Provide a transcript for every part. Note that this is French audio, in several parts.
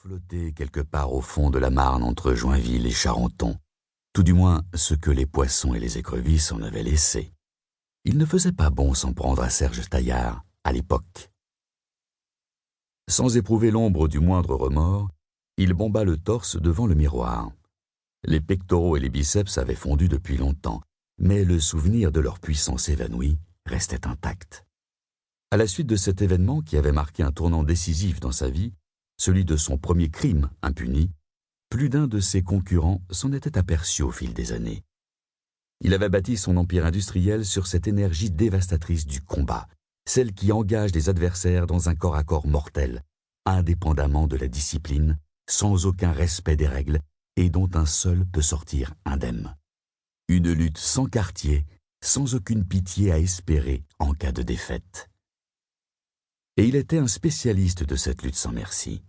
flottait quelque part au fond de la Marne entre Joinville et Charenton, tout du moins ce que les poissons et les écrevisses en avaient laissé. Il ne faisait pas bon s'en prendre à Serge Taillard, à l'époque. Sans éprouver l'ombre du moindre remords, il bomba le torse devant le miroir. Les pectoraux et les biceps avaient fondu depuis longtemps, mais le souvenir de leur puissance évanouie restait intact. À la suite de cet événement qui avait marqué un tournant décisif dans sa vie, celui de son premier crime impuni, plus d'un de ses concurrents s'en était aperçu au fil des années. Il avait bâti son empire industriel sur cette énergie dévastatrice du combat, celle qui engage les adversaires dans un corps à corps mortel, indépendamment de la discipline, sans aucun respect des règles et dont un seul peut sortir indemne. Une lutte sans quartier, sans aucune pitié à espérer en cas de défaite. Et il était un spécialiste de cette lutte sans merci.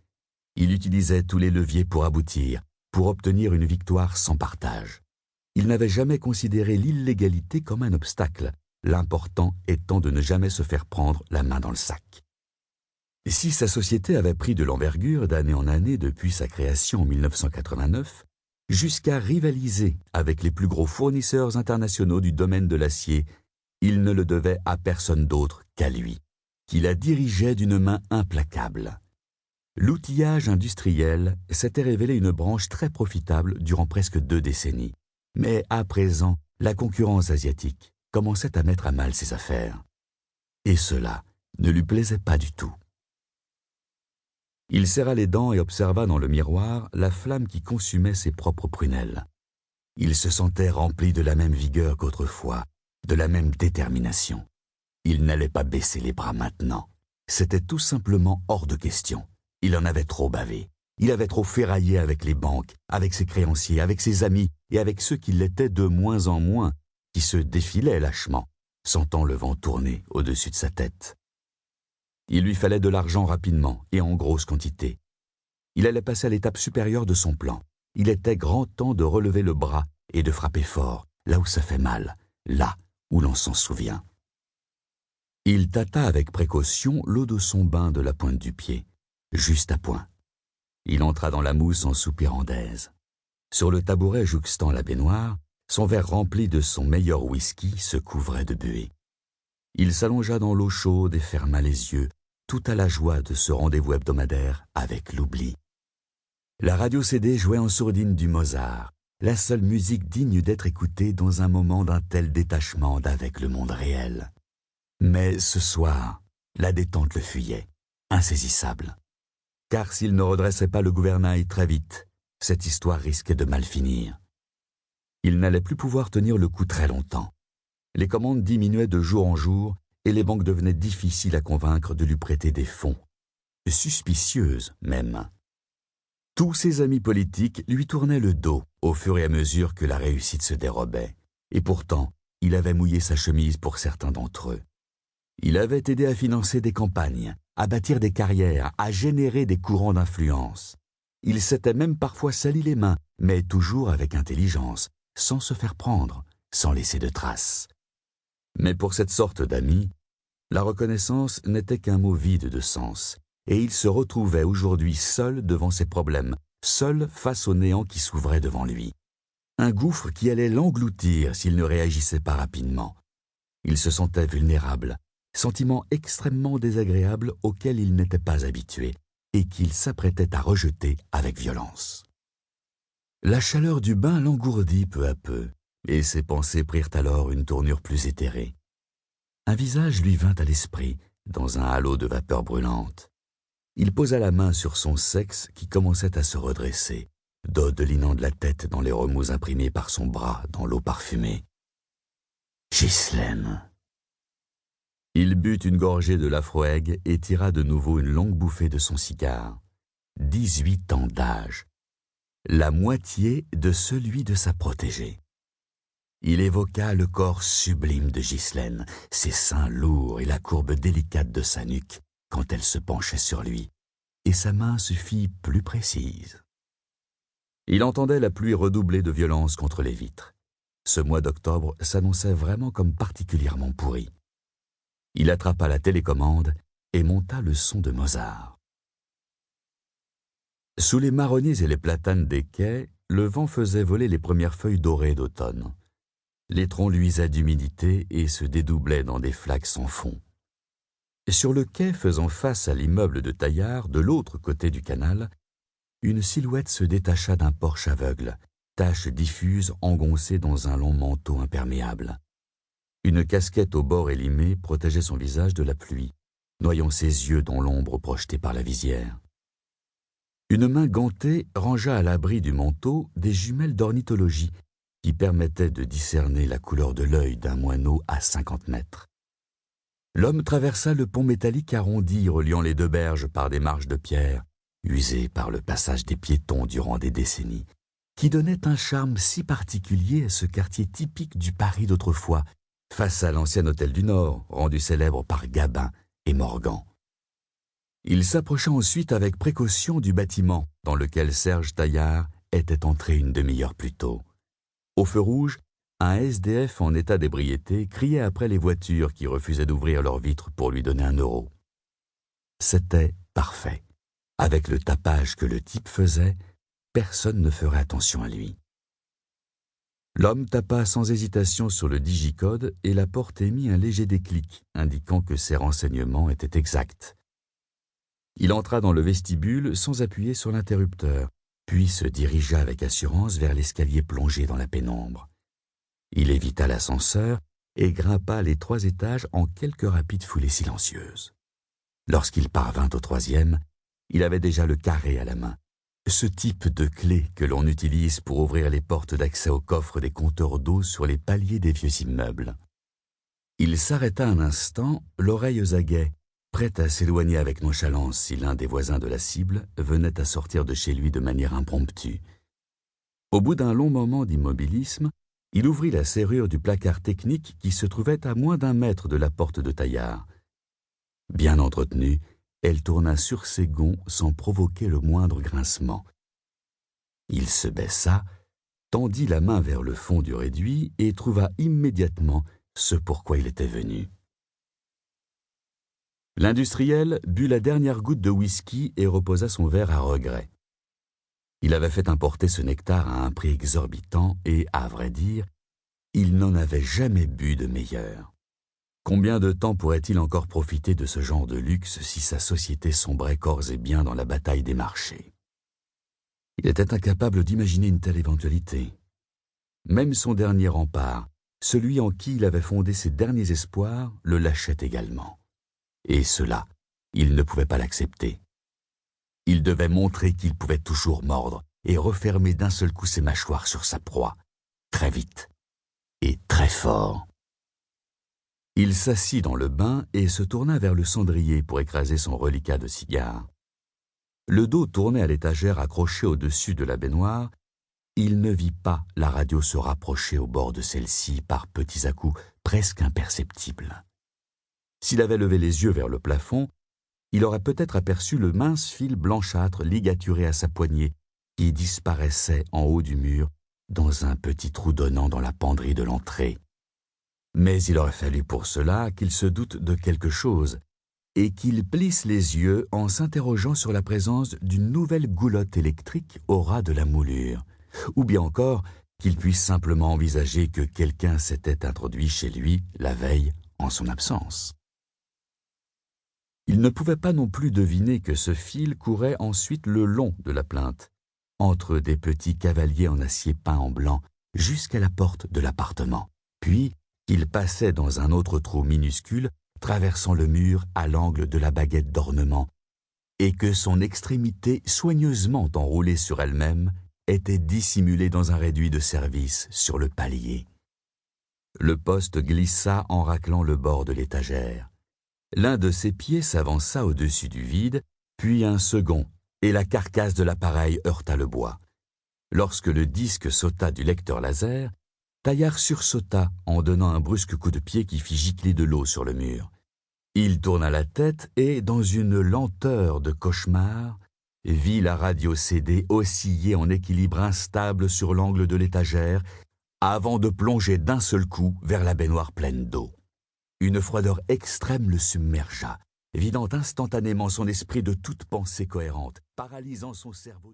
Il utilisait tous les leviers pour aboutir, pour obtenir une victoire sans partage. Il n'avait jamais considéré l'illégalité comme un obstacle, l'important étant de ne jamais se faire prendre la main dans le sac. Si sa société avait pris de l'envergure d'année en année depuis sa création en 1989, jusqu'à rivaliser avec les plus gros fournisseurs internationaux du domaine de l'acier, il ne le devait à personne d'autre qu'à lui, qui la dirigeait d'une main implacable. L'outillage industriel s'était révélé une branche très profitable durant presque 2 décennies. Mais à présent, la concurrence asiatique commençait à mettre à mal ses affaires. Et cela ne lui plaisait pas du tout. Il serra les dents et observa dans le miroir la flamme qui consumait ses propres prunelles. Il se sentait rempli de la même vigueur qu'autrefois, de la même détermination. Il n'allait pas baisser les bras maintenant. C'était tout simplement hors de question. Il en avait trop bavé. Il avait trop ferraillé avec les banques, avec ses créanciers, avec ses amis et avec ceux qui l'étaient de moins en moins, qui se défilaient lâchement, sentant le vent tourner au-dessus de sa tête. Il lui fallait de l'argent rapidement et en grosse quantité. Il allait passer à l'étape supérieure de son plan. Il était grand temps de relever le bras et de frapper fort, là où ça fait mal, là où l'on s'en souvient. Il tâta avec précaution l'eau de son bain de la pointe du pied, juste à point. Il entra dans la mousse en soupirant d'aise. Sur le tabouret jouxtant la baignoire, son verre rempli de son meilleur whisky se couvrait de buée. Il s'allongea dans l'eau chaude et ferma les yeux, tout à la joie de ce rendez-vous hebdomadaire avec l'oubli. La radio CD jouait en sourdine du Mozart, la seule musique digne d'être écoutée dans un moment d'un tel détachement d'avec le monde réel. Mais ce soir, la détente le fuyait, insaisissable. Car s'il ne redressait pas le gouvernail très vite, cette histoire risquait de mal finir. Il n'allait plus pouvoir tenir le coup très longtemps. Les commandes diminuaient de jour en jour et les banques devenaient difficiles à convaincre de lui prêter des fonds. Suspicieuses même. Tous ses amis politiques lui tournaient le dos au fur et à mesure que la réussite se dérobait. Et pourtant, il avait mouillé sa chemise pour certains d'entre eux. Il avait aidé à financer des campagnes, à bâtir des carrières, à générer des courants d'influence. Il s'était même parfois sali les mains, mais toujours avec intelligence, sans se faire prendre, sans laisser de traces. Mais pour cette sorte d'amis, la reconnaissance n'était qu'un mot vide de sens, et il se retrouvait aujourd'hui seul devant ses problèmes, seul face au néant qui s'ouvrait devant lui. Un gouffre qui allait l'engloutir s'il ne réagissait pas rapidement. Il se sentait vulnérable, sentiment extrêmement désagréable auquel il n'était pas habitué et qu'il s'apprêtait à rejeter avec violence. La chaleur du bain l'engourdit peu à peu, et ses pensées prirent alors une tournure plus éthérée. Un visage lui vint à l'esprit, dans un halo de vapeur brûlante. Il posa la main sur son sexe qui commençait à se redresser, dodelinant de la tête dans les remous imprimés par son bras dans l'eau parfumée. Ghislaine. Il but une gorgée de l'Afroeg et tira de nouveau une longue bouffée de son cigare. 18 ans d'âge. La moitié de celui de sa protégée. Il évoqua le corps sublime de Ghislaine, ses seins lourds et la courbe délicate de sa nuque quand elle se penchait sur lui, et sa main se fit plus précise. Il entendait la pluie redoubler de violence contre les vitres. Ce mois d'octobre s'annonçait vraiment comme particulièrement pourri. Il attrapa la télécommande et monta le son de Mozart. Sous les marronniers et les platanes des quais, le vent faisait voler les premières feuilles dorées d'automne. Les troncs luisaient d'humidité et se dédoublaient dans des flaques sans fond. Sur le quai faisant face à l'immeuble de Taillard, de l'autre côté du canal, une silhouette se détacha d'un porche aveugle, tache diffuse engoncée dans un long manteau imperméable. Une casquette au bord élimé protégeait son visage de la pluie, noyant ses yeux dans l'ombre projetée par la visière. Une main gantée rangea à l'abri du manteau des jumelles d'ornithologie qui permettaient de discerner la couleur de l'œil d'un moineau à 50 mètres. L'homme traversa le pont métallique arrondi reliant les deux berges par des marches de pierre, usées par le passage des piétons durant des décennies, qui donnait un charme si particulier à ce quartier typique du Paris d'autrefois, face à l'ancien hôtel du Nord, rendu célèbre par Gabin et Morgan. Il s'approcha ensuite avec précaution du bâtiment dans lequel Serge Taillard était entré une demi-heure plus tôt. Au feu rouge, un SDF en état d'ébriété criait après les voitures qui refusaient d'ouvrir leurs vitres pour lui donner 1 euro. C'était parfait. Avec le tapage que le type faisait, personne ne ferait attention à lui. L'homme tapa sans hésitation sur le digicode et la porte émit un léger déclic, indiquant que ses renseignements étaient exacts. Il entra dans le vestibule sans appuyer sur l'interrupteur, puis se dirigea avec assurance vers l'escalier plongé dans la pénombre. Il évita l'ascenseur et grimpa les 3 étages en quelques rapides foulées silencieuses. Lorsqu'il parvint au 3e, il avait déjà le carré à la main, ce type de clé que l'on utilise pour ouvrir les portes d'accès au coffre des compteurs d'eau sur les paliers des vieux immeubles. Il s'arrêta un instant, l'oreille aux aguets, prêt à s'éloigner avec nonchalance si l'un des voisins de la cible venait à sortir de chez lui de manière impromptue. Au bout d'un long moment d'immobilisme, il ouvrit la serrure du placard technique qui se trouvait à moins d'1 mètre de la porte de Taillard. Bien entretenue, elle tourna sur ses gonds sans provoquer le moindre grincement. Il se baissa, tendit la main vers le fond du réduit et trouva immédiatement ce pourquoi il était venu. L'industriel but la dernière goutte de whisky et reposa son verre à regret. Il avait fait importer ce nectar à un prix exorbitant et, à vrai dire, il n'en avait jamais bu de meilleur. Combien de temps pourrait-il encore profiter de ce genre de luxe si sa société sombrait corps et biens dans la bataille des marchés? Il était incapable d'imaginer une telle éventualité. Même son dernier rempart, celui en qui il avait fondé ses derniers espoirs, le lâchait également. Et cela, il ne pouvait pas l'accepter. Il devait montrer qu'il pouvait toujours mordre et refermer d'un seul coup ses mâchoires sur sa proie, très vite et très fort. Il s'assit dans le bain et se tourna vers le cendrier pour écraser son reliquat de cigare. Le dos tourné à l'étagère accrochée au-dessus de la baignoire, il ne vit pas la radio se rapprocher au bord de celle-ci par petits à-coups presque imperceptibles. S'il avait levé les yeux vers le plafond, il aurait peut-être aperçu le mince fil blanchâtre ligaturé à sa poignée qui disparaissait en haut du mur dans un petit trou donnant dans la penderie de l'entrée. Mais il aurait fallu pour cela qu'il se doute de quelque chose et qu'il plisse les yeux en s'interrogeant sur la présence d'une nouvelle goulotte électrique au ras de la moulure, ou bien encore qu'il puisse simplement envisager que quelqu'un s'était introduit chez lui la veille en son absence. Il ne pouvait pas non plus deviner que ce fil courait ensuite le long de la plinthe, entre des petits cavaliers en acier peint en blanc, jusqu'à la porte de l'appartement, puis qu'il passait dans un autre trou minuscule, traversant le mur à l'angle de la baguette d'ornement, et que son extrémité soigneusement enroulée sur elle-même était dissimulée dans un réduit de service sur le palier. Le poste glissa en raclant le bord de l'étagère. L'un de ses pieds s'avança au-dessus du vide, puis un second, et la carcasse de l'appareil heurta le bois. Lorsque le disque sauta du lecteur laser, Taillard sursauta en donnant un brusque coup de pied qui fit gicler de l'eau sur le mur. Il tourna la tête et, dans une lenteur de cauchemar, vit la radio CD osciller en équilibre instable sur l'angle de l'étagère avant de plonger d'un seul coup vers la baignoire pleine d'eau. Une froideur extrême le submergea, vidant instantanément son esprit de toute pensée cohérente, paralysant son cerveau.